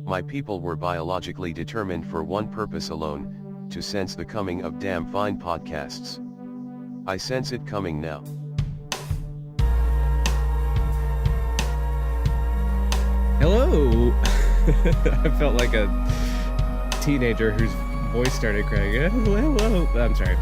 My people were biologically determined for one purpose alone, to sense the coming of damn fine podcasts. I sense it coming now. Hello! I felt like a teenager whose voice started cracking. Hello! I'm sorry.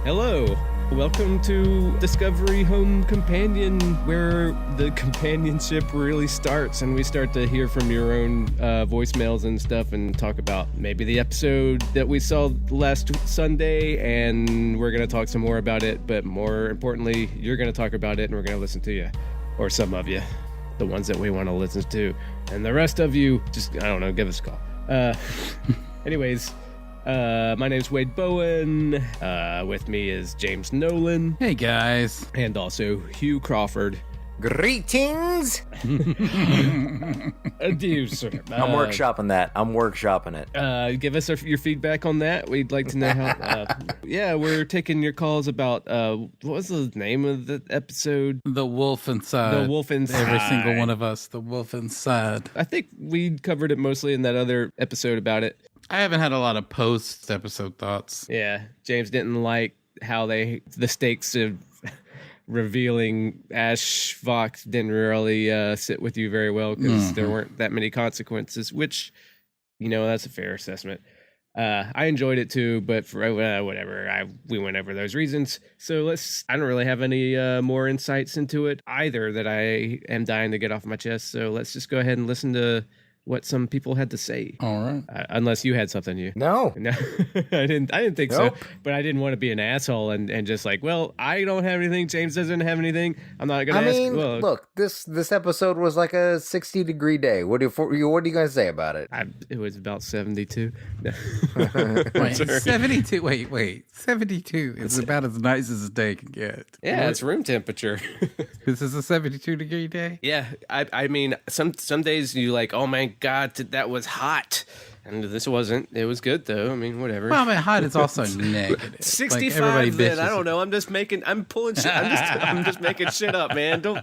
Hello! Welcome to Discovery Home Companion, where the companionship really starts and we start to hear from your own voicemails and stuff and talk about maybe the episode that we saw last Sunday, and we're going to talk some more about it, but more importantly, you're going to talk about it and we're going to listen to you, or some of you. The ones that we want to listen to, and the rest of you, just, I don't know, give us a call. Anyways, my name's Wade Bowen. With me is James Nolan. Hey, guys. And also Hugh Crawford. Greetings! Adieu, sir. I'm workshopping that. I'm workshopping it. Give us your feedback on that. We'd like to know how... yeah, we're taking your calls about... what was the name of the episode? The Wolf Inside. The Wolf Inside. Every single one of us. The Wolf Inside. I think we covered it mostly in that other episode about it. I haven't had a lot of post-episode thoughts. Yeah, James didn't like how the stakes of revealing Ash Fox didn't really sit with you very well because there weren't that many consequences, which, you know, that's a fair assessment. I enjoyed it too, but for whatever, we went over those reasons. So I don't really have any more insights into it either that I am dying to get off my chest. So let's just go ahead and listen to what some people had to say. All right. Unless you had something, you. No, I didn't think Nope. so. But I didn't want to be an asshole and just like, well, I don't have anything. James doesn't have anything. I'm not gonna ask. Well, look, this episode was like a 60-degree day. What are you gonna say about it? It was about 72. No. Wait, Sorry. 72. Wait. 72 is about as nice as a day can get. Yeah, it's room temperature. This is a 72-degree day? Yeah, I mean, some days you like, oh my God, that was hot. And this wasn't. It was good, though. I mean, whatever. Well, I mean, hot is also negative. 65, like everybody then. I bitches. don't know. I'm pulling shit. I'm just making shit up, man. It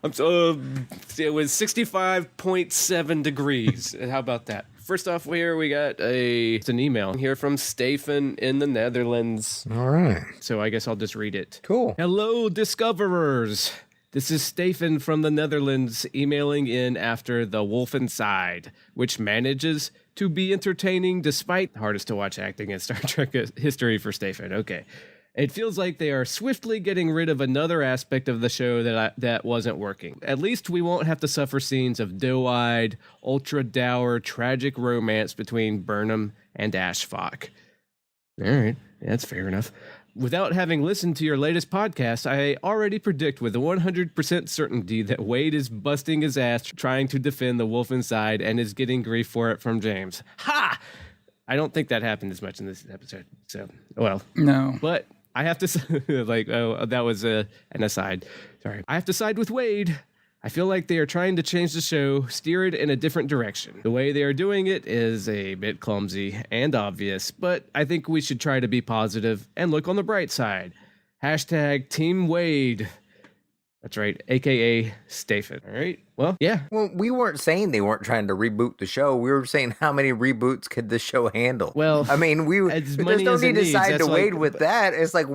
was 65.7 degrees. How about that? First off, here we got it's an email here from Stefan in the Netherlands. All right. So I guess I'll just read it. Cool. Hello, discoverers. This is Stefan from the Netherlands emailing in after The Wolf Inside, which manages to be entertaining despite hardest to watch acting in Star Trek history for Stefan. Okay. It feels like they are swiftly getting rid of another aspect of the show that wasn't working. At least we won't have to suffer scenes of doe-eyed, ultra-dour, tragic romance between Burnham and Ash Fox. All right. That's fair enough. Without having listened to your latest podcast, I already predict with 100% certainty that Wade is busting his ass trying to defend The Wolf Inside and is getting grief for it from James. Ha! I don't think that happened as much in this episode. So, well. No. But I have to, that was an aside. Sorry. I have to side with Wade. I feel like they are trying to change the show, steer it in a different direction. The way they are doing it is a bit clumsy and obvious, but I think we should try to be positive and look on the bright side. Hashtag Team Wade. That's right, a.k.a. Stefan. All right, well, yeah. Well, we weren't saying they weren't trying to reboot the show. We were saying how many reboots could the show handle. Well, I mean, as there's many no as it need to needs, side that's to Wade with that. It's like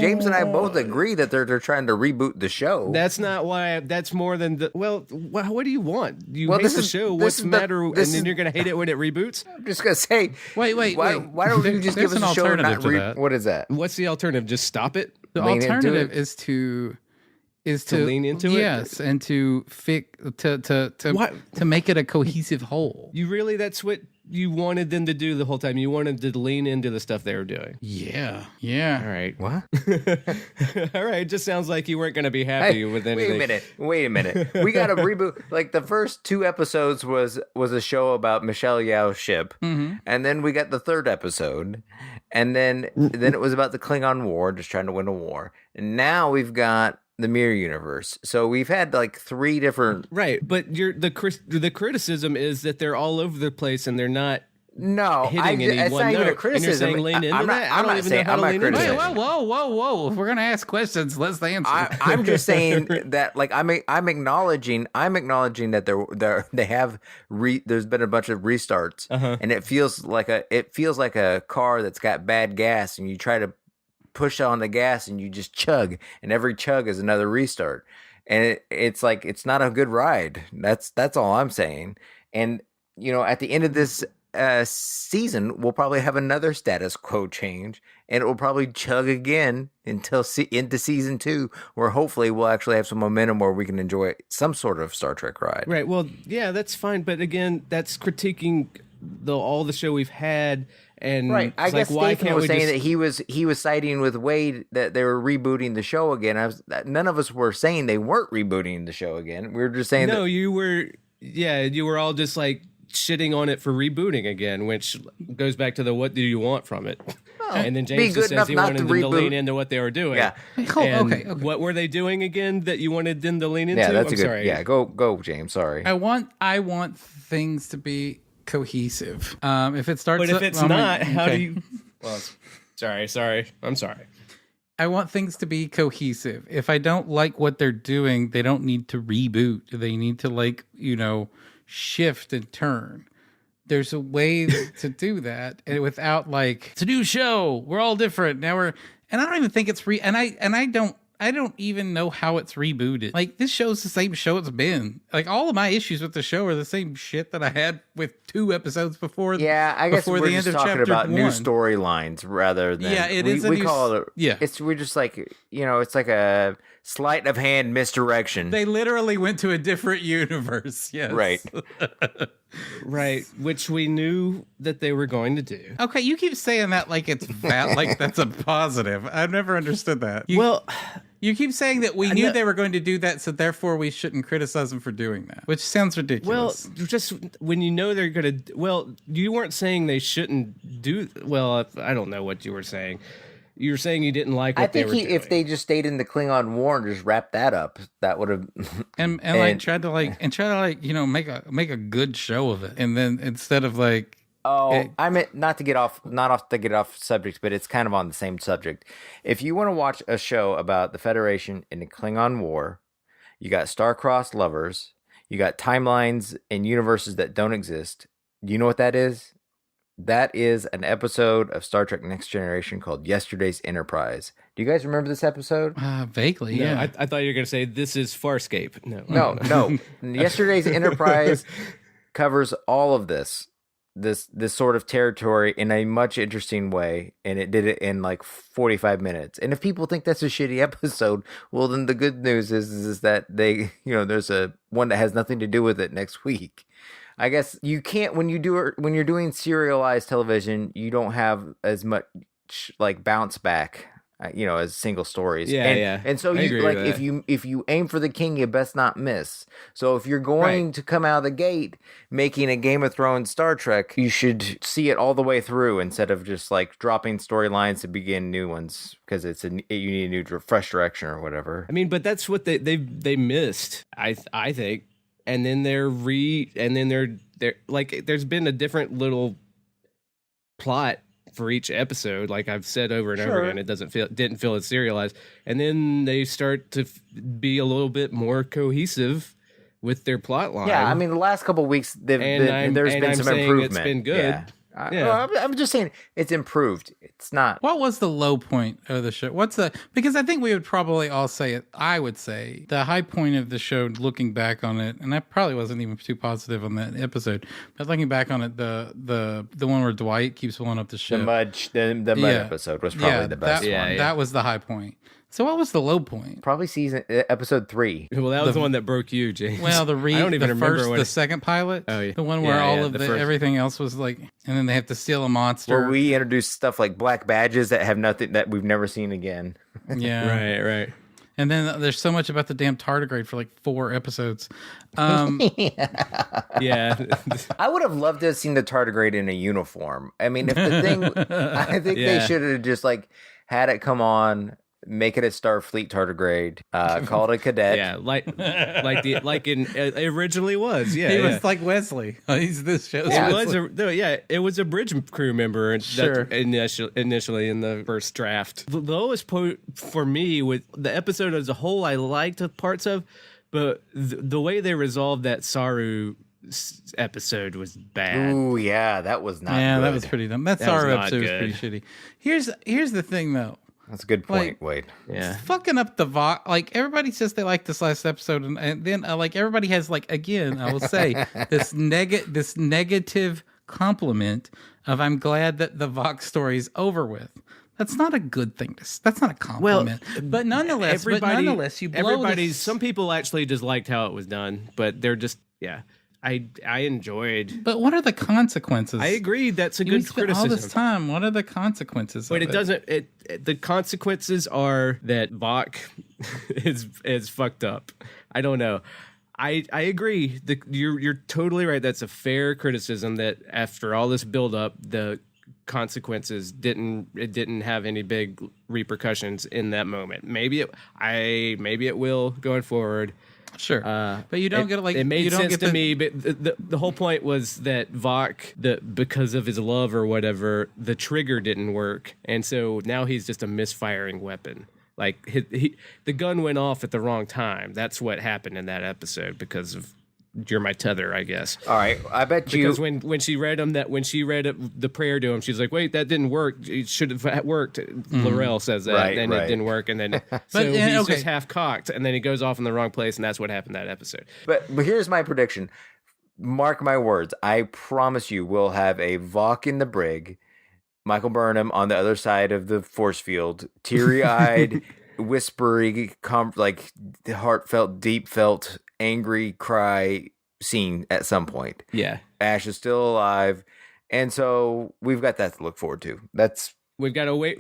James and I both agree that they're trying to reboot the show. That's not why. That's more than the. Well, what do you want? You Well, hate this the is- show. this What's is the the- matter? And this then is- you're gonna hate it when it reboots. I'm just gonna say, Wait. why don't you just give There's us a show and alternative not to that. what is that? What's the alternative? Just stop it. The lean into alternative it? is to lean into it? Yes, and to make it a cohesive whole. You really? That's what you wanted them to do the whole time. You wanted to lean into the stuff they were doing. Yeah. All right. What? All right. It just sounds like you weren't going to be happy with anything. Wait a minute. We got a reboot. Like the first 2 episodes was a show about Michelle Yeoh's ship, and then we got the 3rd episode, and then it was about the Klingon War, just trying to win a war, and now we've got the Mirror Universe. So we've had like 3 different. Right, but the criticism is that they're all over the place and they're not No, hitting it's anyone not even a note. criticism. And you're saying lean into that? I don't even know how to lean into Wait, that. whoa! If we're gonna ask questions, let's answer. I'm just saying that, like, I'm acknowledging that they have there's been a bunch of restarts, and it feels like a car that's got bad gas, and you try to push on the gas and you just chug, and every chug is another restart, and it's like it's not a good ride. That's all I'm saying. And at the end of this season, we'll probably have another status quo change, and it will probably chug again until into season 2, where hopefully we'll actually have some momentum where we can enjoy some sort of Star Trek ride. Right. Well, yeah, that's fine. But again, that's critiquing all the show we've had. And right. I guess why Stefan can't was we saying that he was siding with Wade that they were rebooting the show again. None of us were saying they weren't rebooting the show again. We were just saying no, you were. Yeah, you were all just like shitting on it for rebooting again, which goes back to the what do you want from it? And then James just says he wanted them to lean into what they were doing. Yeah. Okay. What were they doing again that you wanted them to lean into? Yeah, that's I'm sorry. Yeah, go, James. Sorry. I want things to be cohesive. If it starts, but if it's not, how do you? Well, sorry. I'm sorry. I want things to be cohesive. If I don't like what they're doing, they don't need to reboot. They need to shift and turn. There's a way to do that, and without it's a new show. We're all different now. And I don't even think it's I don't even know how it's rebooted. Like, this show's the same show it's been. Like, all of my issues with the show are the same shit that I had with 2 episodes before. Yeah, I guess before we're the just end of talking chapter about 1. new storylines rather than we call it. Yeah, we're just it's like a sleight of hand misdirection. They literally went to a different universe. Yes, right. Right, which we knew that they were going to do. Okay, you keep saying that like it's bad, like that's a positive. I've never understood that. You keep saying that we knew they were going to do that, so therefore we shouldn't criticize them for doing that, which sounds ridiculous. Well, just when you know they're going to... Well, you weren't saying they shouldn't do... Well, I don't know what you were saying. You were saying you didn't like what they were doing. If they just stayed in the Klingon War and just wrapped that up, that would have... and tried to make a good show of it, and then instead of I meant not to get off subject, but it's kind of on the same subject. If you want to watch a show about the Federation in the Klingon War, you got star-crossed lovers, you got timelines and universes that don't exist. Do you know what that is? That is an episode of Star Trek Next Generation called Yesterday's Enterprise. Do you guys remember this episode? Vaguely, no, yeah. I thought you were going to say, this is Farscape. No. Yesterday's Enterprise covers all of this sort of territory in a much interesting way, and it did it in 45 minutes. And if people think that's a shitty episode, well, then the good news is that they, there's a one that has nothing to do with it next week. I guess you can't when you're doing serialized television, you don't have as much bounce back, as single stories. Yeah. And so if you aim for the king, you best not miss. So if you're going to come out of the gate making a Game of Thrones Star Trek, you should see it all the way through instead of just dropping storylines to begin new ones because you need a new fresh direction or whatever. I mean, but that's what they missed. I think. And then they're there's been a different little plot for each episode, like I've said over and over again. It didn't feel as serialized, and then they start to be a little bit more cohesive with their plot line. Yeah, I mean, the last couple of weeks there's been some improvement. It's been good. Yeah. I'm just saying it's improved. It's not. What was the low point of the show? Because I think we would probably all say it. I would say the high point of the show, looking back on it, and I probably wasn't even too positive on that episode, but looking back on it, the one where Dwight keeps blowing up the ship. The mud episode was probably the best one. That was the high point. So what was the low point? Probably episode 3. Well, that was the one that broke you, James. Well, I don't even remember the second pilot. Oh, yeah. The one where everything else was and then they have to steal a monster. Where we introduce stuff like black badges that have nothing that we've never seen again. Yeah. Right. And then there's so much about the damn tardigrade for 4 episodes. Yeah. I would have loved to have seen the tardigrade in a uniform. I mean, if the thing, I think they should have just had it come on make it a Starfleet tardigrade, call it a cadet. Yeah, like it originally was. Yeah, He yeah. was like Wesley. He's this show's It was a bridge crew member Sure. initially in the first draft. The lowest point for me with the episode as a whole, I liked parts of, but the way they resolved that Saru episode was bad. Ooh, yeah, that was not Yeah, good. that was pretty dumb. That was Saru not episode was good. pretty shitty. Here's the thing, though. That's a good point, Like- Wade. Yeah. Fucking up the like everybody says they like this last episode, and then like everybody has like again, I will say this negative compliment of I'm glad that the Vox story is over with. That's not a good thing. That's not a compliment. But nonetheless, you blow this. Some people actually just liked how it was done, but they're just I enjoyed. But what are the consequences? I agree. That's a We good spent criticism. all this time. What are the consequences? But of it doesn't. The consequences are that Vok is fucked up. I don't know. I agree. You're totally right. That's a fair criticism. That after all this build up, the consequences didn't have any big repercussions in that moment. Maybe it will going forward. Sure, but you don't get like it made you don't sense get to me. But the whole point was that Vok, because of his love or whatever, the trigger didn't work, and so now he's just a misfiring weapon. Like the gun went off at the wrong time. That's what happened in that episode because of "You're my tether," I guess. All right, I bet you. Because when she read the prayer to him, she's like, "Wait, that didn't work. It should have worked." Laurel says that, Right, and right. it didn't work, and then But, he's okay. just half cocked, and then he goes off in the wrong place, and that's what happened that episode. But here's my prediction. Mark my words. I promise you, we'll have a Vok in the brig, Michael Burnham on the other side of the force field, teary-eyed, whispery, like heartfelt, deep-felt, angry cry scene at some point. Yeah. Ash is still alive, and so we've got that to look forward to. That's We've got to wait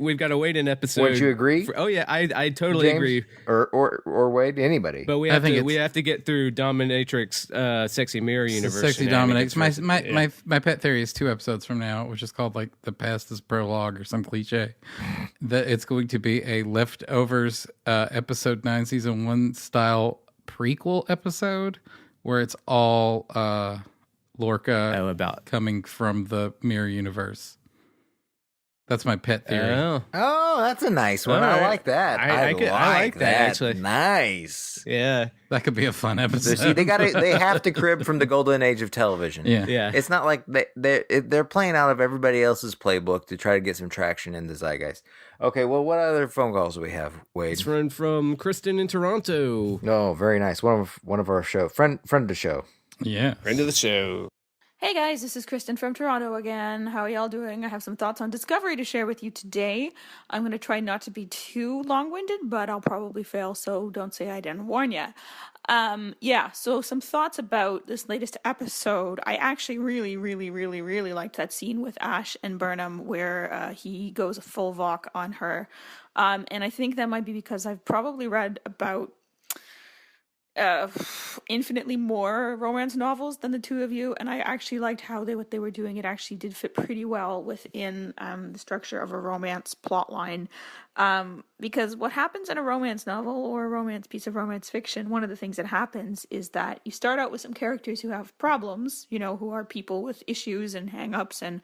an episode. Would you agree? Oh yeah, I totally James? agree. Or Wade, anybody. But we I have think to get through Dominatrix, Sexy Mirror Universe. Sexy shenanigans Dominatrix. first. My pet theory is 2 episodes from now, which is called like the past is prologue or some cliche. That it's going to be a leftovers episode 9 season 1 style prequel episode where it's all Lorca about coming from the mirror universe. That's my pet theory. Oh, that's a nice one. All I right. like that. I like that, actually. Nice. Yeah. That could be a fun So, episode. see, they have to crib from the golden age of television. Yeah. Yeah. It's not like they're playing out of everybody else's playbook to try to get some traction in the zeitgeist. Okay, well, what other phone calls do we have, Wade? It's run from Kristin in Toronto. Oh, very nice. One of our show friend of the show. Yeah. Friend of the show. Hey guys, this is Kristin from Toronto again. How are y'all doing? I have some thoughts on Discovery to share with you today. I'm going to try not to be too long-winded, but I'll probably fail, so don't say I didn't warn ya. So some thoughts about this latest episode. I actually really, really, really, really liked that scene with Ash and Burnham where he goes full Vok on her. And I think that might be because I've probably read about infinitely more romance novels than the two of you, and I actually liked how what they were doing. It actually did fit pretty well within the structure of a romance plot line, because what happens in a romance novel or a romance piece of romance fiction, one of the things that happens is that you start out with some characters who have problems, who are people with issues and hang-ups and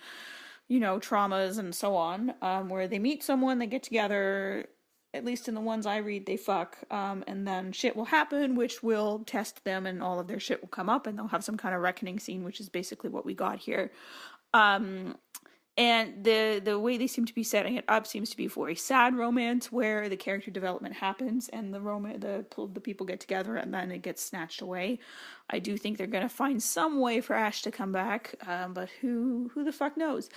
traumas and so on, where they meet someone, they get together. At least in the ones I read, they fuck, and then shit will happen, which will test them, and all of their shit will come up, and they'll have some kind of reckoning scene, which is basically what we got here. And the way they seem to be setting it up seems to be for a sad romance, where the character development happens, and the people get together, and then it gets snatched away. I do think they're gonna find some way for Ash to come back, but who the fuck knows?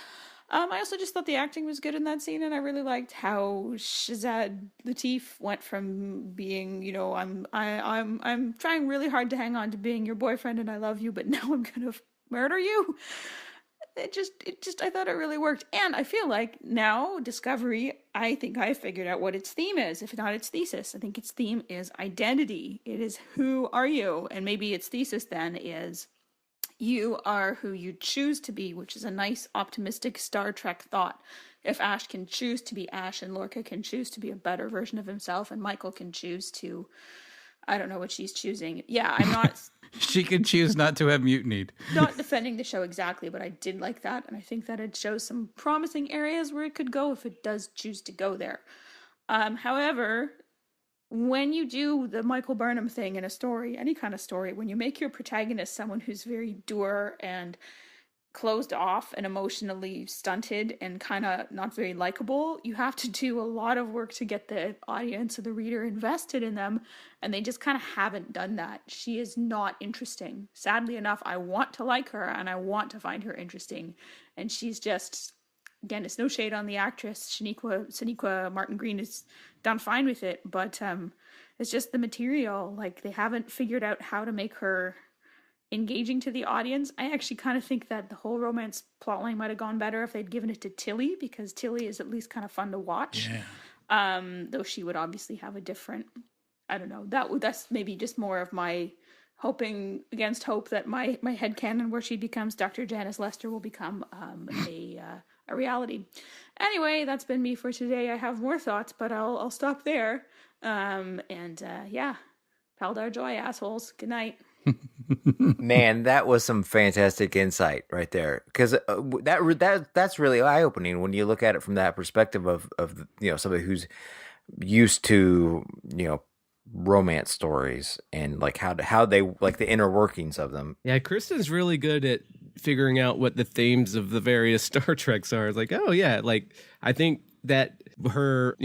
I also just thought the acting was good in that scene, and I really liked how Shazad Latif went from being, I'm trying really hard to hang on to being your boyfriend and I love you, but now I'm gonna murder you. It just, I thought it really worked. And I feel like now Discovery, I think I figured out what its theme is, if not its thesis. I think its theme is identity. It is who are you? And maybe its thesis then is you are who you choose to be, which is a nice optimistic Star Trek thought. if Ash can choose to be Ash and Lorca can choose to be a better version of himself and Michael can choose to, I don't know what she's choosing. Yeah, I'm not She could choose not to have mutinied. not defending the show exactly, but I did like that, and I think that it shows some promising areas where it could go if it does choose to go there. However, when you do the Michael Burnham thing in a story, any kind of story, when you make your protagonist someone who's very dour and closed off and emotionally stunted and kind of not very likable, you have to do a lot of work to get the audience or the reader invested in them, and they just kind of haven't done that. She is not interesting. Sadly enough, I want to like her and I want to find her interesting, and she's just, again, it's no shade on the actress. Sonequa Martin Green is done fine with it, but it's just the material. Like, they haven't figured out how to make her engaging to the audience. I actually kind of think that the whole romance plotline might have gone better if they'd given it to Tilly, because Tilly is at least kind of fun to watch. Yeah. Though she would obviously have a different, I don't know, that's maybe just more of my hoping against hope that my headcanon where she becomes Dr. Janice Lester will become a reality. Anyway, that's been me for today. I have more thoughts, but I'll stop there. Yeah, Paldar Joy, assholes. Good night. Man, that was some fantastic insight right there, because that's really eye-opening when you look at it from that perspective of somebody who's used to romance stories and like how they like the inner workings of them. Yeah, Kristin's really good at figuring out what the themes of the various Star Treks are. It's like, oh yeah, like I think that her,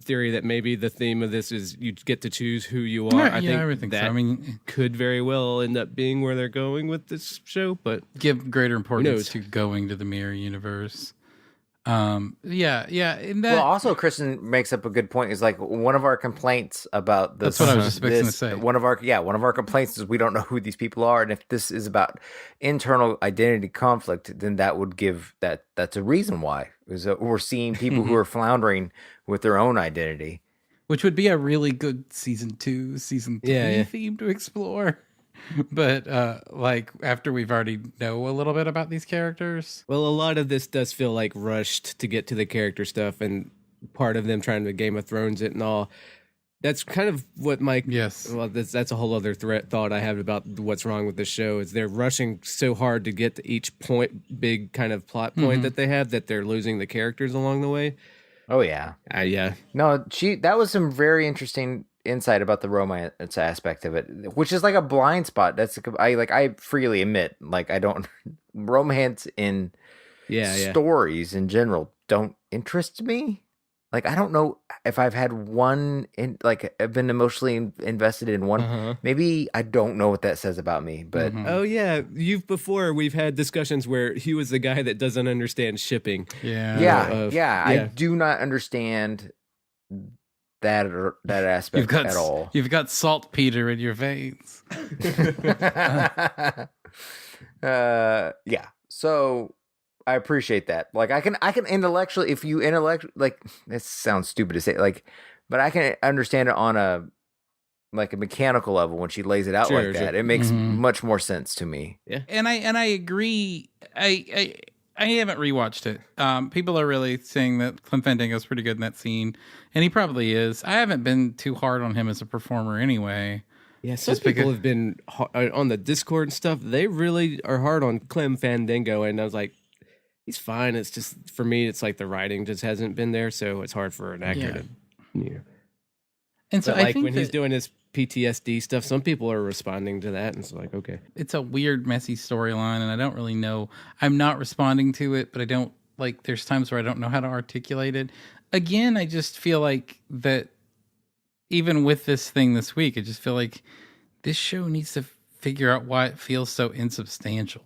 theory that maybe the theme of this is you get to choose who you are. I think that so. I mean, could very well end up being where they're going with this show, but give greater importance to going to the mirror universe. And that, well, also Kristin makes up a good point. Is like one of our complaints about this. That's what I was just fixing to say. One of our complaints is we don't know who these people are, and if this is about internal identity conflict, then that would give that's a reason why. Is that we're seeing people who are floundering with their own identity, which would be a really good season 2, season 3 theme to explore. But like after we've already know a little bit about these characters. Well, a lot of this does feel like rushed to get to the character stuff, and part of them trying to Game of Thrones it and all. That's kind of what my Well, that's a whole other thought I have about what's wrong with the show is they're rushing so hard to get to each big kind of plot point that they have that they're losing the characters along the way. Oh yeah, yeah. No, that was some very interesting insight about the romance aspect of it, which is like a blind spot. I freely admit, like I don't romance in stories in general don't interest me. Like I don't know if I've had one I've been emotionally invested in one. Maybe I don't know what that says about me, but oh yeah, we've had discussions where he was the guy that doesn't understand shipping. I do not understand that aspect at all. You've got saltpeter in your veins. So I appreciate that. Like I can intellectually, like this sounds stupid to say, like, but I can understand it on a mechanical level when she lays it out like that. It makes much more sense to me. Yeah, and I agree. I haven't rewatched it. People are really saying that Clem Fandango's pretty good in that scene, and he probably is. I haven't been too hard on him as a performer anyway. Yeah, some people have been on the Discord and stuff. They really are hard on Clem Fandango, and I was like, he's fine. It's just, for me, it's like the writing just hasn't been there, so it's hard for an actor to, And so but I think when he's doing his PTSD stuff, some people are responding to that, and it's like, okay. It's a weird, messy storyline, and I don't really know. I'm not responding to it, but I don't, there's times where I don't know how to articulate it. Again, I just feel like that, even with this thing this week, I just feel like this show needs to figure out why it feels so insubstantial.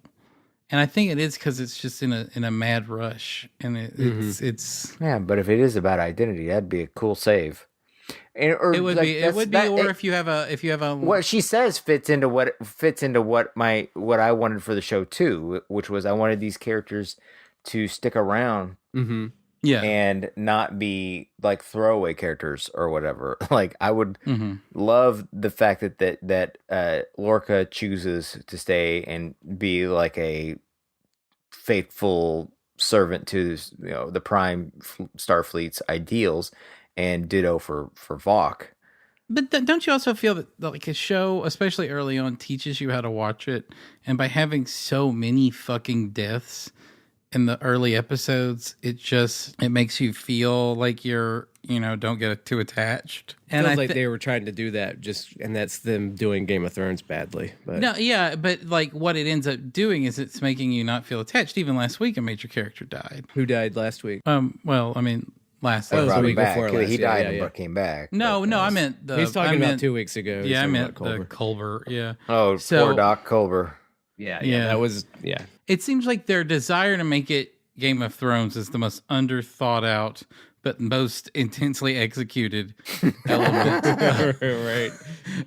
And I think it is because it's just in a mad rush, and it's yeah. But if it is about identity, that'd be a cool save. It would be, if you have a what she says fits into what I wanted for the show too, which was I wanted these characters to stick around, and not be like throwaway characters or whatever. Like I would love the fact that Lorca chooses to stay and be like a faithful servant to the Prime Starfleet's ideals, and ditto for Vok. But don't you also feel that like a show, especially early on, teaches you how to watch it, and by having so many fucking deaths in the early episodes, it makes you feel like you're don't get too attached. And I like they were trying to do that, and that's them doing Game of Thrones badly. But no, yeah, but like what it ends up doing is it's making you not feel attached. Even last week, a major character died. Who died last week? Well, I mean. Last the week week before last. He died and came back. No, I meant he's talking about 2 weeks ago. Yeah, I meant the Culber. Yeah. Oh, poor Doc Culber. Yeah. That was It seems like their desire to make it Game of Thrones is the most under thought out but most intensely executed element right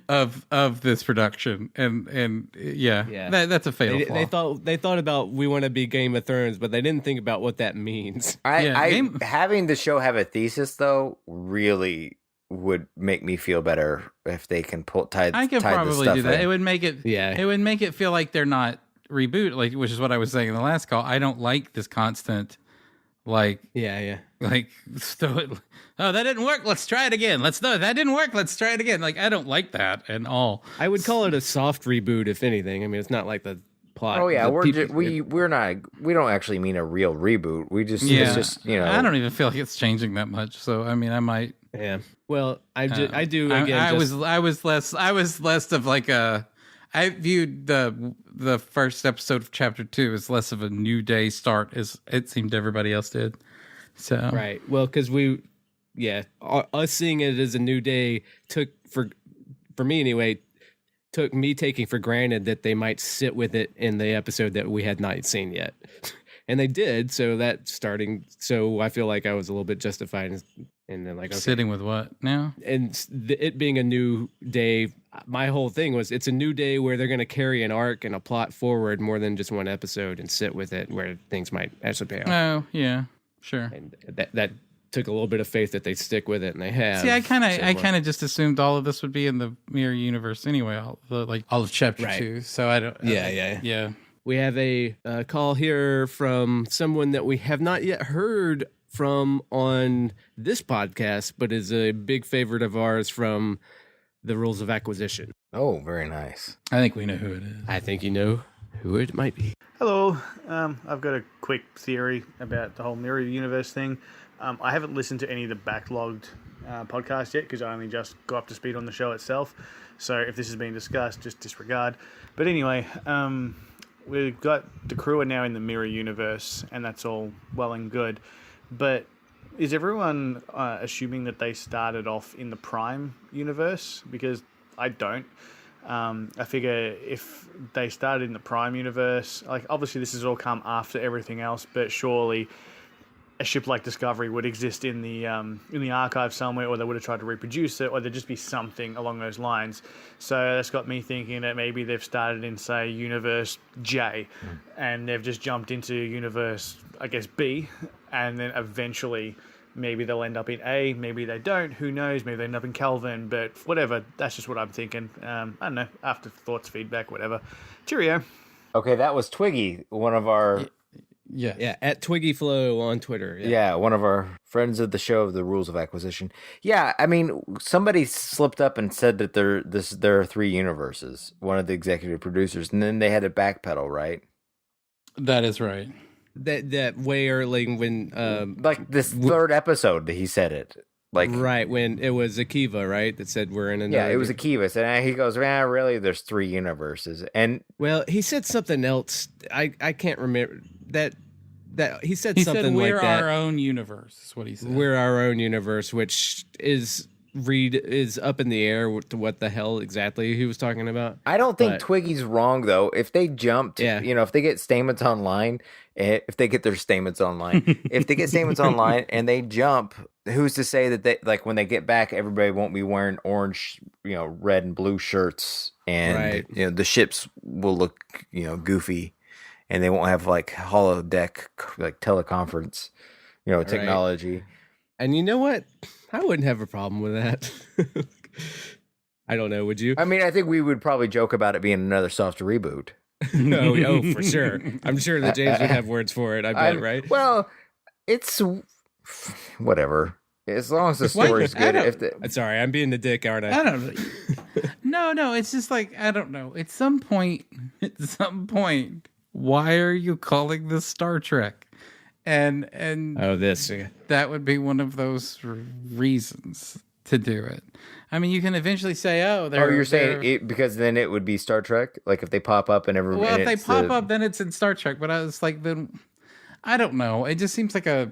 of this production, and that's a fatal flaw. They thought about we want to be Game of Thrones, but they didn't think about what that means. Having the show have a thesis though really would make me feel better if they can I could probably do that. In. It would make it it would make it feel like they're not reboot, which is what I was saying in the last call. I don't like this constant. Like that didn't work. Let's try it again. That didn't work. Let's try it again. Like I don't like that at all. I would call it a soft reboot, if anything. I mean, it's not like the plot. Oh yeah, we don't actually mean a real reboot. We just it's just I don't even feel like it's changing that much. So I mean, I might. Yeah. Well, I do. Again, I was less of like a. I viewed the first episode of Chapter 2 as less of a new day start as it seemed everybody else did. So right, well, because us seeing it as a new day took for me anyway. Took me taking for granted that they might sit with it in the episode that we had not seen yet, and they did. So so I feel like I was a little bit justified. And then sitting with what now? And it being a new day, my whole thing was it's a new day where they're going to carry an arc and a plot forward more than just one episode and sit with it where things might actually pay off. Oh, yeah, sure. And that took a little bit of faith that they'd stick with it, and they have. See, I kind of just assumed all of this would be in the mirror universe anyway, all of Chapter 2. So I don't. Yeah. We have a call here from someone that we have not yet heard from on this podcast, but is a big favorite of ours from the Rules of Acquisition. Oh, very nice. I think we know who it is. I think you know who it might be. Hello. I've got a quick theory about the whole mirror universe thing. I haven't listened to any of the backlogged podcasts yet because I only just got up to speed on the show itself. So if this is being discussed, just disregard. But anyway, we've got the crew are now in the mirror universe, and that's all well and good. But is everyone assuming that they started off in the Prime universe? Because I don't. I figure if they started in the Prime universe, obviously this has all come after everything else, but surely a ship like Discovery would exist in the archive somewhere, or they would have tried to reproduce it, or there'd just be something along those lines. So that's got me thinking that maybe they've started in, say, Universe J, and they've just jumped into Universe, I guess, B, and then eventually maybe they'll end up in A, maybe they don't, who knows, maybe they end up in Kelvin, but whatever, that's just what I'm thinking. I don't know, afterthoughts, feedback, whatever. Cheerio. Okay, that was Twiggy, one of our... Yeah, at Twiggy Flow on Twitter. Yeah, one of our friends of the show of the Rules of Acquisition. Yeah, I mean, somebody slipped up and said that there are 3 universes, one of the executive producers, and then they had to backpedal, right? That is right. That way early when this third episode he said it. Right, when it was Akiva, right? That said we're in another. Yeah, it was Akiva. And he goes, man, really, there's 3 universes. And well, he said something else. I can't remember that he said something said, like that. We're our own universe, is what he said. We're our own universe, which is up in the air to what the hell exactly he was talking about. I don't think Twiggy's wrong, though. If they jumped, if they get Stamets online, if they get their Stamets online, and they jump, who's to say that they, when they get back, everybody won't be wearing orange, red and blue shirts, and the ships will look, goofy, and they won't have holodeck, teleconference, technology. Right. And you know what? I wouldn't have a problem with that. I don't know. Would you? I mean, I think we would probably joke about it being another soft reboot. Oh, for sure. I'm sure that James would have words for it. I bet, right? Well, it's whatever. As long as the story's good. Sorry, I'm being the dick, aren't I? I don't know. No, it's just like, I don't know. At some point, why are you calling this Star Trek? And this. that would be one of those reasons to do it. I mean, you can eventually say, you're saying it because then it would be Star Trek? Like if they pop up and everybody... Well, if they pop up, then it's in Star Trek. But I was like, then... I don't know. It just seems like I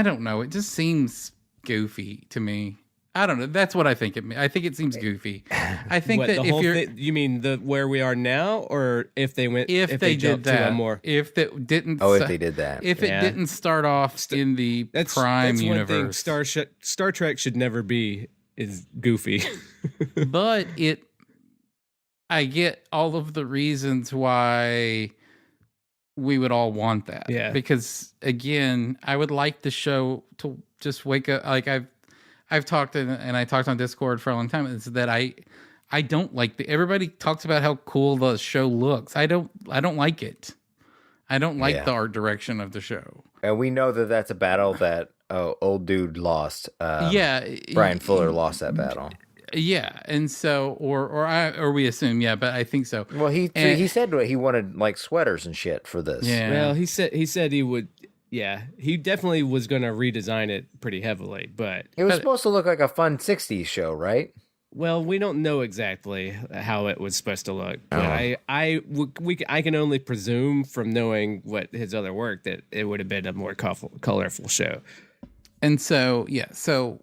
don't know. It just seems goofy to me. I don't know. That's what I think. I think it seems goofy. I think that if you're... you mean where we are now, or if they went... If they did that. If they didn't... if they did that. If it didn't start off in the Prime universe. One thing Star Trek should never be is goofy. But I get all of the reasons why we would all want that. Yeah. Because again, I would like the show to just wake up. Like I've talked and I talked on Discord for a long time. Is that I don't like everybody talks about how cool the show looks. I don't like it. I don't like the art direction of the show. And we know that that's a battle that old dude lost. Brian Fuller lost that battle. Yeah, and so or we assume, but I think so. Well, he said he wanted like sweaters and shit for this. Yeah. Well, he said he would. Yeah, he definitely was going to redesign it pretty heavily, but it was supposed to look like a fun '60s show, right? Well, we don't know exactly how it was supposed to look, but I can only presume from knowing what his other work that it would have been a more colorful show. And so so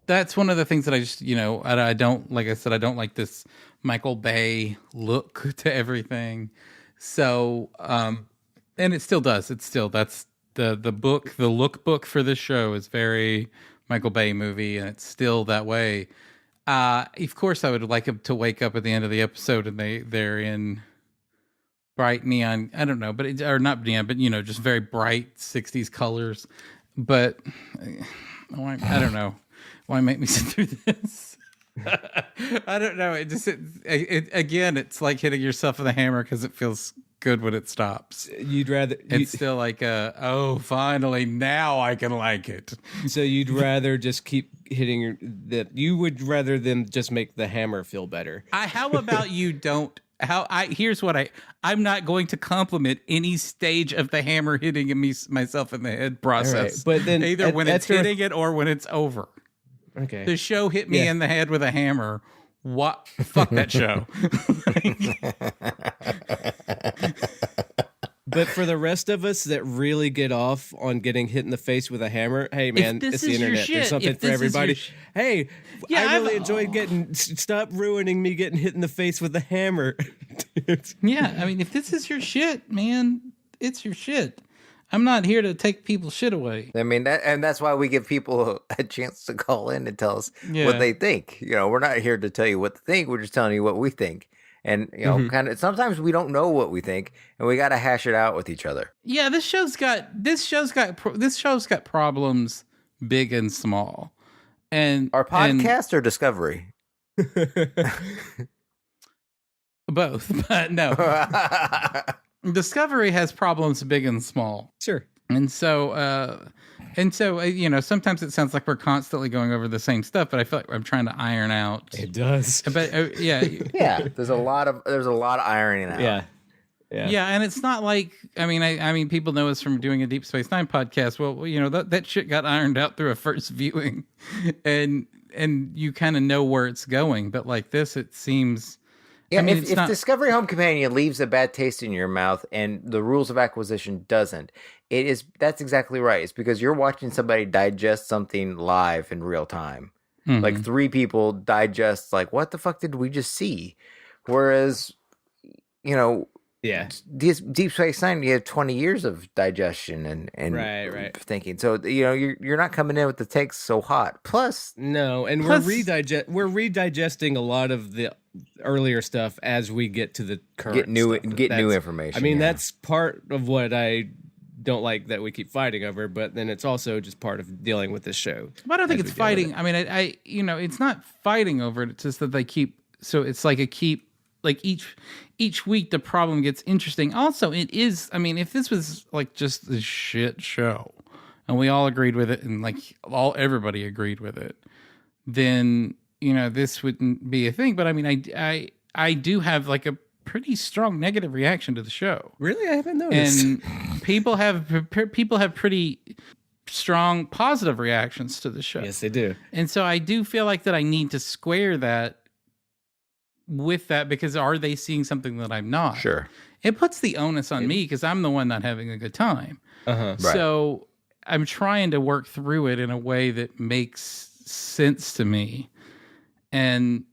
that's one of the things that I just I don't, like I said, I don't like this Michael Bay look to everything. So and it still does. It's still that's the lookbook for this show is very Michael Bay movie, and it's still that way. Of course, I would like him to wake up at the end of the episode and they're in bright neon. I don't know, but or not neon, but just very bright '60s colors. But I don't know. Why make me sit through this? I don't know. Again, it's like hitting yourself with a hammer because it feels good when it stops. It's still like finally now I can like it. So you'd rather just keep hitting that. You would rather than just make the hammer feel better. How about you don't? Here's what I'm not going to compliment any stage of the hammer hitting myself in the head process. Right, but then either when it's hitting it or when it's over. Okay. The show hit me in the head with a hammer. What? Fuck that show. But for the rest of us that really get off on getting hit in the face with a hammer, hey man, it's the internet. There's something for everybody. I really enjoyed stop ruining me getting hit in the face with a hammer. Yeah, I mean, if this is your shit, man, it's your shit. I'm not here to take people's shit away. I mean, that's why we give people a chance to call in and tell us what they think. We're not here to tell you what to think. We're just telling you what we think. And, kind of sometimes we don't know what we think and we got to hash it out with each other. Yeah, this show's got problems big and small. And our podcast or Discovery? Both, but no. Discovery has problems big and small. Sure. And so sometimes it sounds like we're constantly going over the same stuff, but I feel like I'm trying to iron out. It does. But yeah, there's a lot of ironing out. Yeah. Yeah, and it's not like I mean people know us from doing a Deep Space Nine podcast. Well, that shit got ironed out through a first viewing, and you kind of know where it's going. But like this, it seems. Yeah, if Discovery Home Companion leaves a bad taste in your mouth and the rules of acquisition doesn't, that's exactly right. It's because you're watching somebody digest something live in real time. Mm-hmm. Like 3 people digest, like, what the fuck did we just see? Whereas, this Deep Space Nine, you have 20 years of digestion and right. thinking. So you're not coming in with the takes so hot. Plus, no, and we're redigesting a lot of the earlier stuff as we get to the current get new information. I mean, that's part of what I don't like that we keep fighting over, but then it's also just part of dealing with this show. But I don't think it's fighting. I mean, it's not fighting over it. It's just that they keep. So it's like like each week the problem gets interesting. Also, it is, I mean, if this was like just a shit show and we all agreed with it and like everybody agreed with it, then, you know, this wouldn't be a thing. But I mean, I do have like a pretty strong negative reaction to the show. Really? I haven't noticed. And people have pretty strong positive reactions to the show. Yes, they do. And so I do feel like that I need to square that with that, because are they seeing something that I'm not? Sure. It puts the onus on me because I'm the one not having a good time. Right. So I'm trying to work through it in a way that makes sense to me. And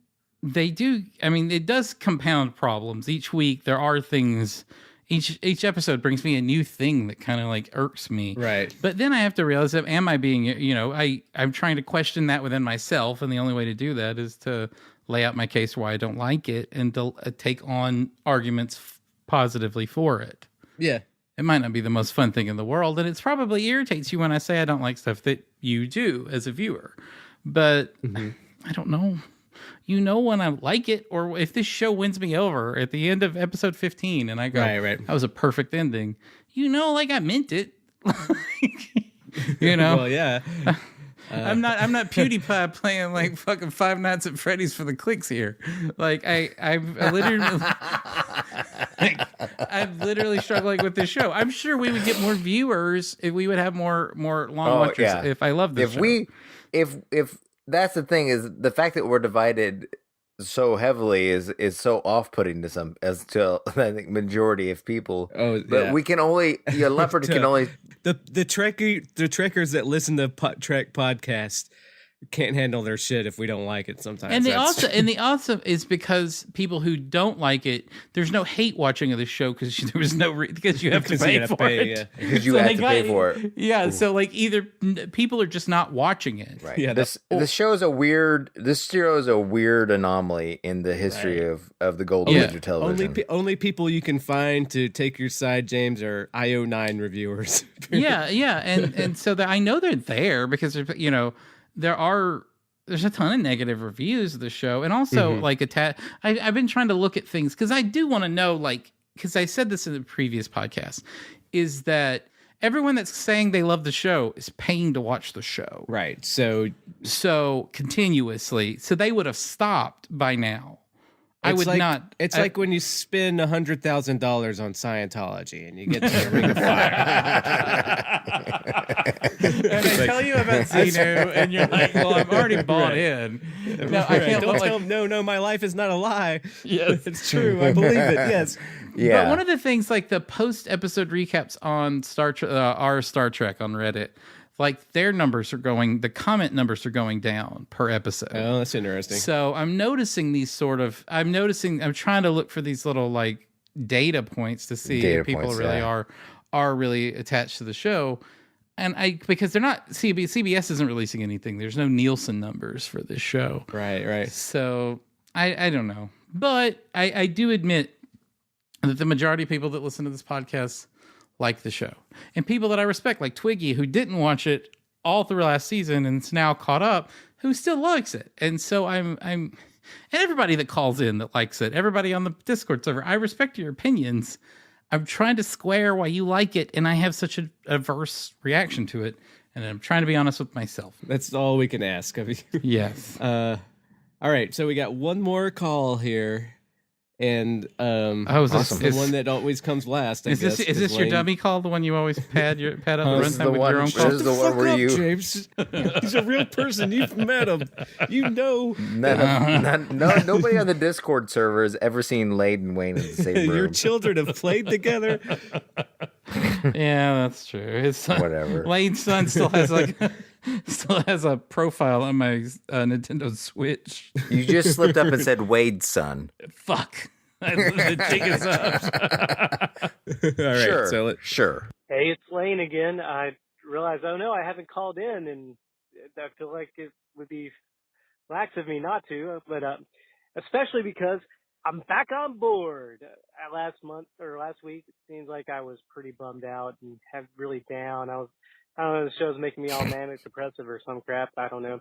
they do, I mean, it does compound problems. Each week there are things, each episode brings me a new thing that kind of like irks me. Right. But then I have to realize that, am I being, you know, I'm trying to question that within myself. And the only way to do that is to lay out my case why I don't like it and to take on arguments positively for it. Yeah. It might not be the most fun thing in the world, and it probably irritates you when I say I don't like stuff that you do as a viewer. But I don't know. You know when I like it, or if this show wins me over at the end of episode 15 and I go, right. that was a perfect ending. You know, like I meant it. You know? Well, yeah. I'm not PewDiePie playing like fucking Five Nights at Freddy's for the clicks here. Like I'm literally struggling with this show. I'm sure we would get more viewers if we would have more long watchers if I loved this show. If that's the thing, is the fact that we're divided so heavily is so off-putting to some, as to I think majority of people. But we can only Leopard can only the trekkers that listen to Trek podcast can't handle their shit if we don't like it sometimes. And the awesome is because people who don't like it, there's no hate watching of the show because there was because you have to pay for it. Yeah. Because you have to pay for it. Yeah, so like either people are just not watching it. Right. Yeah, this show is a weird anomaly in the history of the golden age of television. Only people you can find to take your side, James, are IO9 reviewers. yeah, and so I know they're there because you know. There's a ton of negative reviews of the show, and also like I've been trying to look at things because I do want to know, like, because I said this in the previous podcast, is that everyone that's saying they love the show is paying to watch the show, Right. So continuously, so they would have stopped by now. I would not. It's like when you spend $100,000 on Scientology and you get to the Ring of Fire. And I tell you about Xenu, and you're like, "Well, I'm already bought in." No, I can't. Don't tell them, no, my life is not a lie. Yes, it's true. I believe it. Yes. Yeah. But one of the things, like the post-episode recaps on our Star Trek on Reddit, like their numbers are going, the comment numbers are going down per episode. Oh, that's interesting. So I'm noticing I'm trying to look for these little like data points to see if people really are really attached to the show. And because they're not, CBS isn't releasing anything. There's no Nielsen numbers for this show. Right. So I don't know. But I do admit that the majority of people that listen to this podcast like the show, and people that I respect, like Twiggy, who didn't watch it all through last season and is now caught up, who still likes it. And so and everybody that calls in that likes it, everybody on the Discord server, I respect your opinions. I'm trying to square why you like it, and I have such an adverse reaction to it, and I'm trying to be honest with myself. That's all we can ask of you. Yes. All right, so we got one more call here. And awesome. The one that always comes last. Is this your dummy call? The one you always pad up the runtime with your own call? This is the one where you, James. He's a real person. You've met him. You know. Nobody on the Discord server has ever seen Lade and Wayne in the same room. Your children have played together. Yeah, that's true. His son, whatever. Lane's son still has a profile on my Nintendo Switch. You just slipped up and said Wade's son. Fuck. The jig is up. All right. Sure. Hey, it's Lane again. I realized, I haven't called in, and I feel like it would be lax of me not to, but especially because I'm back on board. Last week, it seems like I was pretty bummed out and really down. I don't know, the show's making me all manic depressive or some crap. I don't know.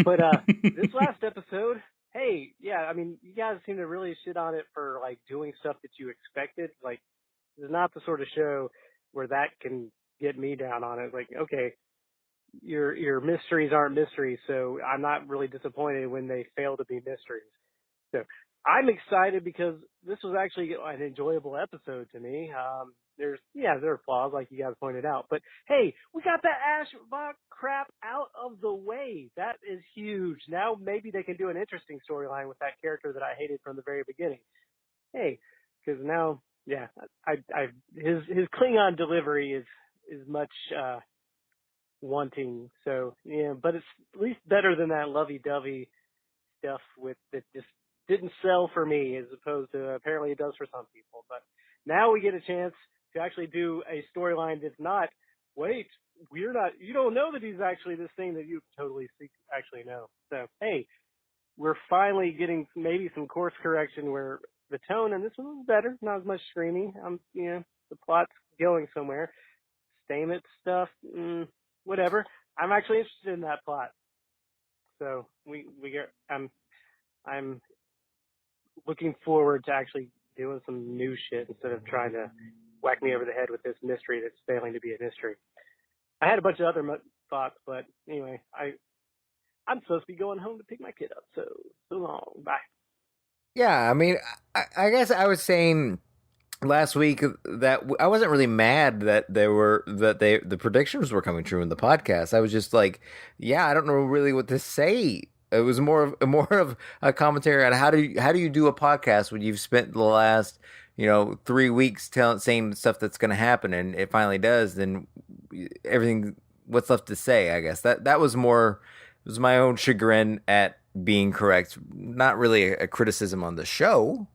But this last episode, hey, yeah, I mean, you guys seem to really shit on it for like doing stuff that you expected. Like, it's not the sort of show where that can get me down on it. Like, okay, your mysteries aren't mysteries, so I'm not really disappointed when they fail to be mysteries. So I'm excited because this was actually an enjoyable episode to me. There are flaws like you guys pointed out, but hey, we got that Ashbach crap out of the way. That is huge. Now maybe they can do an interesting storyline with that character that I hated from the very beginning. Hey, because now, yeah, his Klingon delivery is much wanting. So yeah, but it's at least better than that lovey-dovey stuff that just didn't sell for me, as opposed to apparently it does for some people. But now we get a chance to actually do a storyline that's not, wait, you don't know that he's actually this thing that you totally actually know. So, hey, we're finally getting maybe some course correction where the tone in this one was better, not as much screaming. The plot's going somewhere. Stamets stuff, whatever. I'm actually interested in that plot. So I'm looking forward to actually doing some new shit instead of trying to whack me over the head with this mystery that's failing to be a mystery. I had a bunch of other thoughts, but anyway, I'm supposed to be going home to pick my kid up, so long. Bye. Yeah, I mean, I guess I was saying last week that I wasn't really mad that the predictions were coming true in the podcast. I was just like, yeah, I don't know really what to say. It was more of a commentary on how do you do a podcast when you've spent the last 3 weeks saying stuff that's going to happen, and it finally does. Then everything, what's left to say? I guess that was more. It was my own chagrin at being correct, not really a criticism on the show.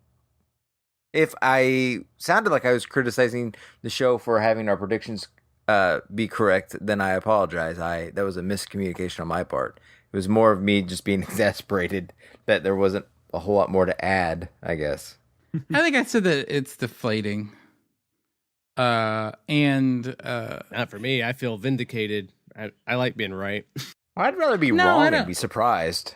If I sounded like I was criticizing the show for having our predictions be correct, then I apologize. That was a miscommunication on my part. It was more of me just being exasperated that there wasn't a whole lot more to add, I guess. I think I said that it's deflating. Not for me. I feel vindicated. I like being right. I'd rather be wrong than be surprised.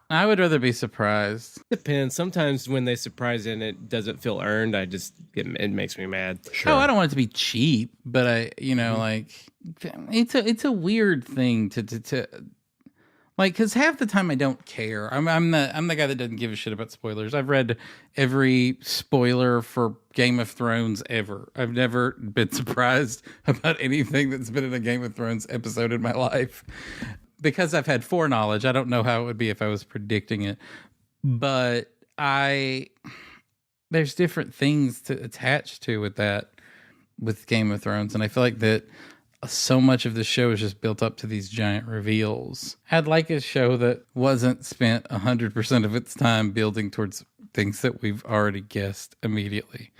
I would rather be surprised. Depends. Sometimes when they surprise and it doesn't feel earned, it makes me mad. Sure. Oh, I don't want it to be cheap, but like it's a weird thing to like, because half the time I don't care. I'm the guy that doesn't give a shit about spoilers. I've read every spoiler for Game of Thrones ever. I've never been surprised about anything that's been in a Game of Thrones episode in my life. Because I've had foreknowledge, I don't know how it would be if I was predicting it. But there's different things to attach to with Game of Thrones. And I feel like that so much of the show is just built up to these giant reveals. I'd like a show that wasn't spent 100% of its time building towards things that we've already guessed immediately.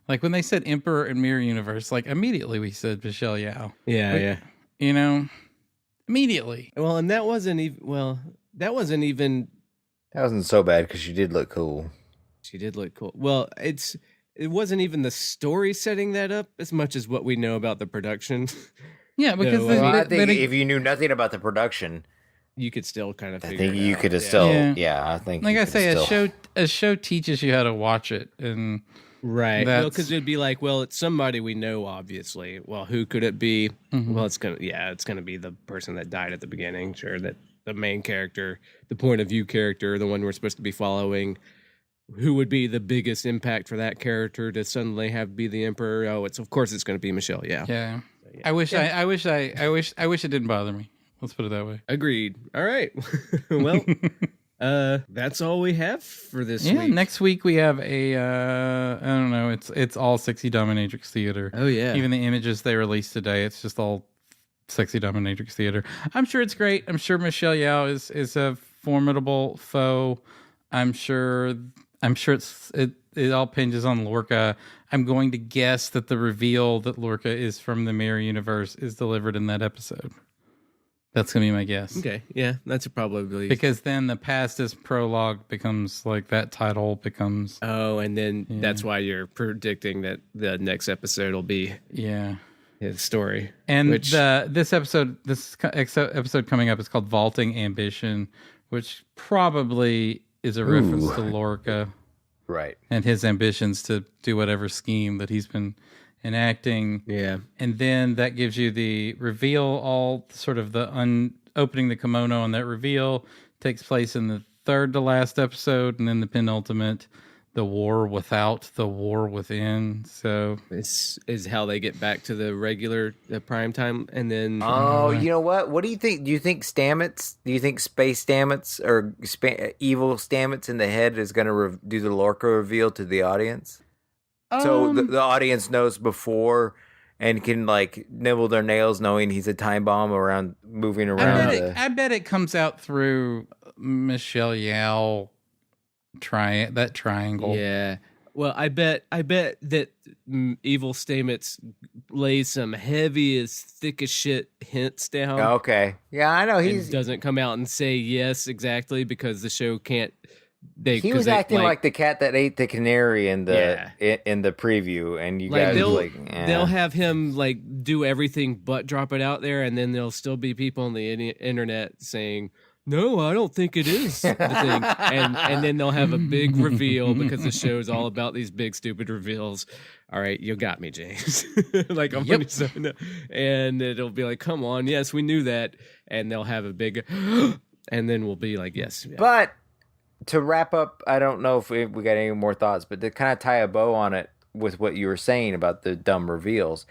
Like when they said Emperor and Mirror Universe, like immediately we said Michelle Yeoh. Yeah. Immediately. Well, and that wasn't even. That wasn't so bad because she did look cool. She did look cool. Well, it wasn't even the story setting that up as much as what we know about the production. Yeah, because I think if you knew nothing about the production, you could still kind of. I think you could have still. Yeah, I think. Like I say, a show teaches you how to watch it, and right. Well, because it'd be like, well, it's somebody we know, obviously. Well, who could it be? Mm-hmm. Well, it's gonna be the person that died at the beginning. Sure, that the main character, the point of view character, the one we're supposed to be following. Who would be the biggest impact for that character to suddenly be the emperor? Oh, of course it's going to be Michelle. Yeah. Yeah. I wish it didn't bother me. Let's put it that way. Agreed. All right. Well, that's all we have for this week. Next week we have I don't know. It's all sexy dominatrix theater. Oh yeah. Even the images they released today, it's just all sexy dominatrix theater. I'm sure it's great. I'm sure Michelle Yeoh is a formidable foe. I'm sure it all pinges on Lorca. I'm going to guess that the reveal that Lorca is from the Mirror Universe is delivered in that episode. That's going to be my guess. Okay, yeah, that's probably... Because then the past is prologue becomes, like, that title becomes... Oh, and then that's why you're predicting that the next episode will be... Yeah. His story. And this episode coming up is called Vaulting Ambition, which probably is a reference to Lorca. Right. And his ambitions to do whatever scheme that he's been enacting. Yeah. And then that gives you the reveal, all sort of the opening the kimono on that reveal takes place in the third to last episode, and then the penultimate, the war without, the war within. So this is how they get back to the regular prime time, and then you know what do you think? Do you think Stamets, do you think space Stamets or evil Stamets in the head is going to do the Lorca reveal to the audience? So the audience knows before and can like nibble their nails knowing he's a time bomb moving around. I bet it comes out through Michelle Yeoh that triangle. Yeah. Well, I bet that evil Stamets lays some heavy as thick as shit hints down. Okay. Yeah, I know he doesn't come out and say yes exactly because the show can't. He was acting like the cat that ate the canary in the preview, and you guys they'll have him like do everything but drop it out there, and then there'll still be people on the internet saying, "No, I don't think it is the thing," and then they'll have a big reveal because the show is all about these big stupid reveals. All right, you got me, James. Like I'm pretty certain, and it'll be like, "Come on, yes, we knew that," and they'll have a big, and then we'll be like, "Yes." Yeah. But to wrap up, I don't know if we got any more thoughts, but to kind of tie a bow on it with what you were saying about the dumb reveals,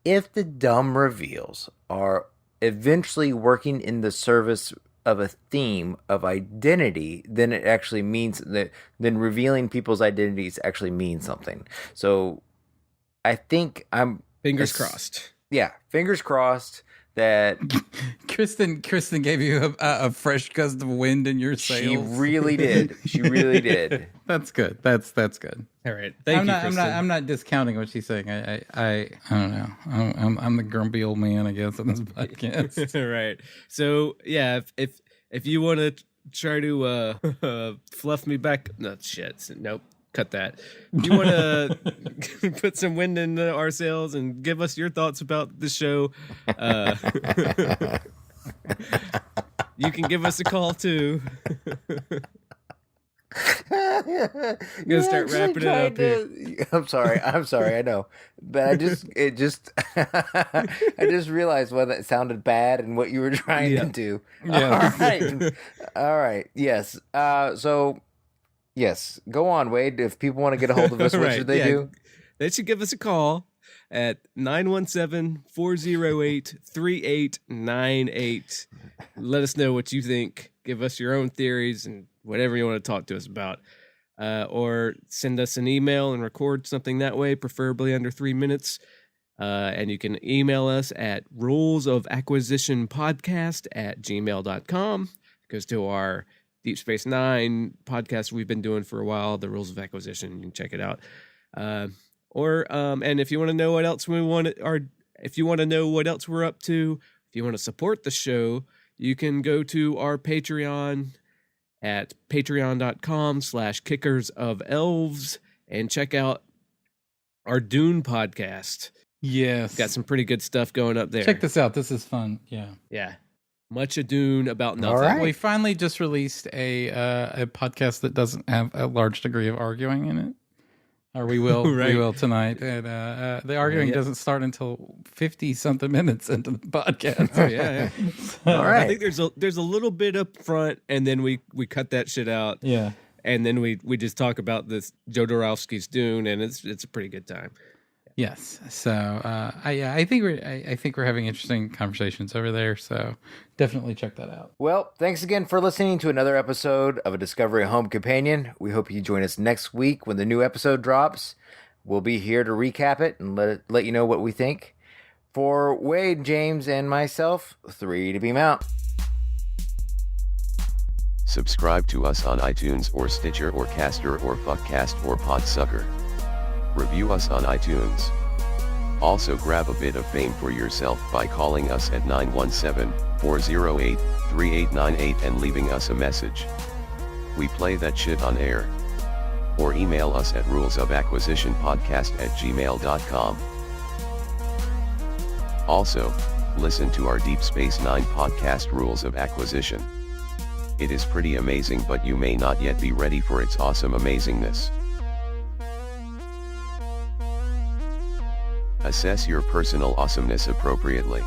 if the dumb reveals are eventually working in the service of a theme of identity, then it actually means that then revealing people's identities actually means something. So I think fingers crossed. Yeah, fingers crossed that Kristin gave you a fresh gust of wind in your sails. She really did. She really did. That's good. That's good. All right. Thank you, Kristin. I'm not discounting what she's saying. I don't know. I'm the grumpy old man, I guess, on this podcast. Right. So yeah, if you want to try to fluff me back, no shit. Nope. Cut that. If you want to put some wind in our sails and give us your thoughts about the show, you can give us a call too. I'm gonna start wrapping it up here. I'm sorry. I know, but I just realized what that sounded bad and what you were trying to do. Yeah. All right. Yes. So. Yes, go on, Wade. If people want to get a hold of us, what should they do? They should give us a call at 917-408-3898. Let us know what you think. Give us your own theories and whatever you want to talk to us about. Or send us an email and record something that way, preferably under 3 minutes. And you can email us at rulesofacquisitionpodcast@gmail.com. It goes to our Deep Space Nine podcast we've been doing for a while, the Rules of Acquisition. You can check it out. And if you want to know what else if you want to know what else we're up to, if you want to support the show, you can go to our Patreon at patreon.com/kickersofelves and check out our Dune podcast. Yes. Got some pretty good stuff going up there. Check this out. This is fun. Yeah. Yeah. Much ado about nothing. All right. We finally just released a podcast that doesn't have a large degree of arguing in it. Or we will, right. We will tonight. And the arguing doesn't start until 50-something minutes into the podcast. Oh yeah. So, all right. I think there's a little bit up front, and then we cut that shit out. Yeah. And then we just talk about this Jodorowsky's Dune, and it's a pretty good time. Yes. So I think we're having interesting conversations over there. So definitely check that out. Well, thanks again for listening to another episode of A Discovery Home Companion. We hope you join us next week when the new episode drops. We'll be here to recap it and let you know what we think. For Wade, James, and myself, 3 to beam out. Subscribe to us on iTunes or Stitcher or Caster or Fuckcast or Podsucker. Review us on iTunes. Also grab a bit of fame for yourself by calling us at 917-408-3898 and leaving us a message. We play that shit on air. Or email us at rulesofacquisitionpodcast@gmail.com. Also, listen to our Deep Space Nine podcast, Rules of Acquisition. It is pretty amazing, but you may not yet be ready for its awesome amazingness. Assess your personal awesomeness appropriately.